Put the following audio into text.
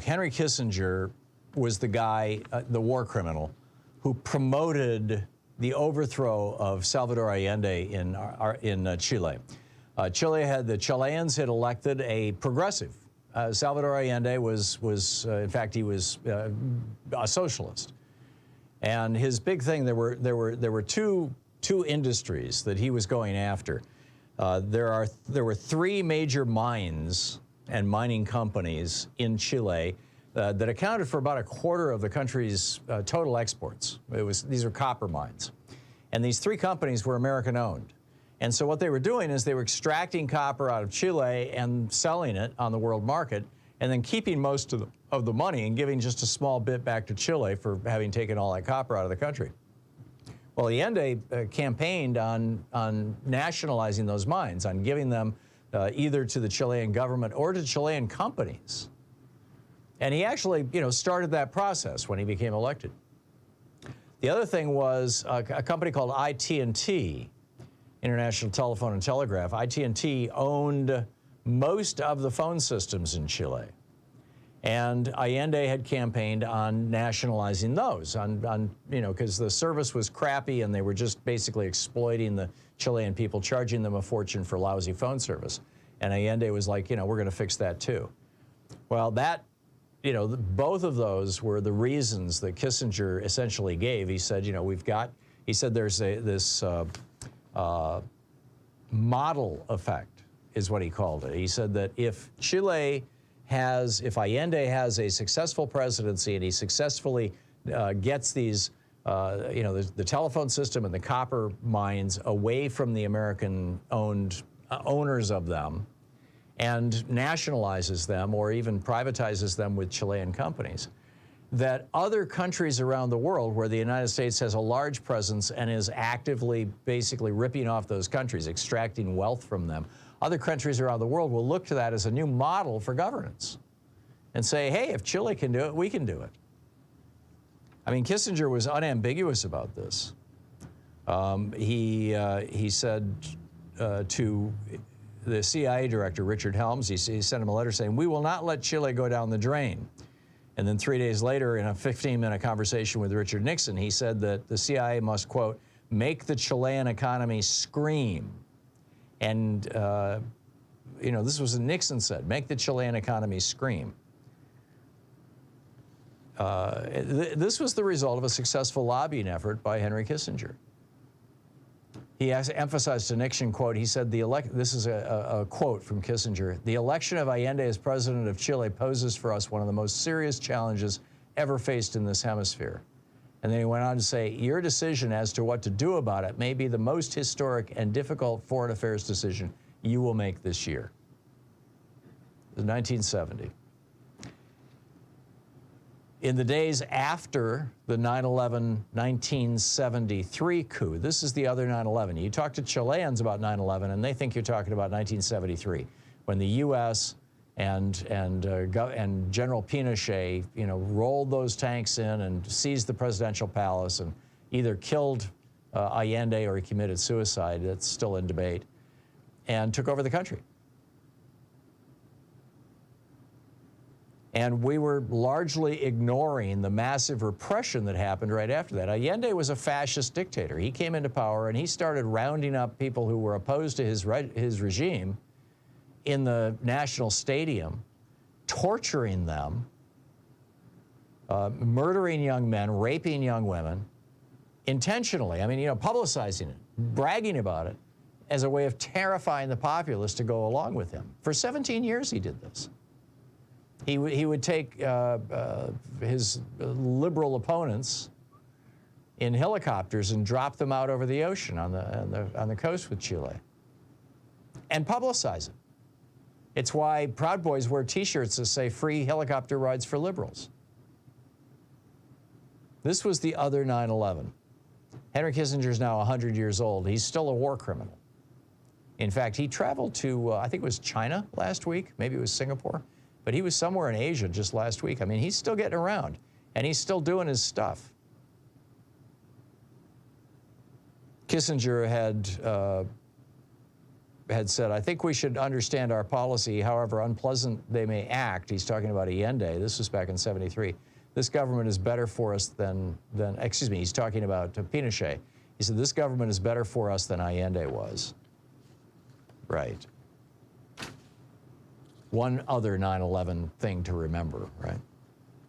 Henry Kissinger was the guy, the war criminal, who promoted the overthrow of Salvador Allende in Chile. The Chileans had elected a progressive. Salvador Allende was in fact, he was a socialist. And his big thing, there were two industries that he was going after. There were three major mines and mining companies in Chile that accounted for about a quarter of the country's total exports. These were copper mines. And these three companies were American-owned. And so what they were doing is they were extracting copper out of Chile and selling it on the world market, and then keeping most of the money and giving just a small bit back to Chile for having taken all that copper out of the country. Well, Allende campaigned on nationalizing those mines, on giving them either to the Chilean government or to Chilean companies. And he actually, started that process when he became elected. The other thing was a company called IT&T, International Telephone and Telegraph. IT&T owned most of the phone systems in Chile. And Allende had campaigned on nationalizing those, because the service was crappy and they were just basically exploiting the Chilean people, charging them a fortune for lousy phone service. And Allende was like, we're going to fix that too. Well, both of those were the reasons that Kissinger essentially gave. He said, he said there's this model effect is what he called it. He said that if Allende has a successful presidency and he successfully gets these, the telephone system and the copper mines away from the American-owned owners of them, and nationalizes them or even privatizes them with Chilean companies, that other countries around the world where the United States has a large presence and is actively basically ripping off those countries, extracting wealth from them, other countries around the world will look to that as a new model for governance and say, hey, if Chile can do it, we can do it. I mean, Kissinger was unambiguous about this. He said to the CIA director, Richard Helms, he sent him a letter saying, we will not let Chile go down the drain. And then 3 days later, in a 15-minute conversation with Richard Nixon, he said that the CIA must, quote, make the Chilean economy scream. And, this was what Nixon said, make the Chilean economy scream. This was the result of a successful lobbying effort by Henry Kissinger. He emphasized to Nixon, quote, he said, this is a quote from Kissinger, the election of Allende as president of Chile poses for us one of the most serious challenges ever faced in this hemisphere. And then he went on to say, your decision as to what to do about it may be the most historic and difficult foreign affairs decision you will make this year. It was 1970. In the days after the 9/11 1973 coup, this is the other 9/11. You talk to Chileans about 9/11 and they think you're talking about 1973, when the U.S. and General Pinochet, rolled those tanks in and seized the presidential palace and either killed Allende or he committed suicide. That's still in debate, and took over the country. And we were largely ignoring the massive repression that happened right after that. Allende was a fascist dictator. He came into power and he started rounding up people who were opposed to his regime in the national stadium, torturing them, murdering young men, raping young women, intentionally. I mean, publicizing it, bragging about it as a way of terrifying the populace to go along with him. For 17 years he did this. He would take his liberal opponents in helicopters and drop them out over the ocean on the coast with Chile and publicize it. It's why Proud Boys wear T-shirts that say free helicopter rides for liberals. This was the other 9/11. Henry Kissinger is now 100 years old. He's still a war criminal. In fact, he traveled to, I think it was China last week, maybe it was Singapore. But he was somewhere in Asia just last week. I mean, he's still getting around, and he's still doing his stuff. Kissinger had had said, I think we should understand our policy, however unpleasant they may act. He's talking about Allende. This was back in '73. This government is better for us than excuse me, he's talking about Pinochet. He said, this government is better for us than Allende was. Right. One other 9/11 thing to remember, right?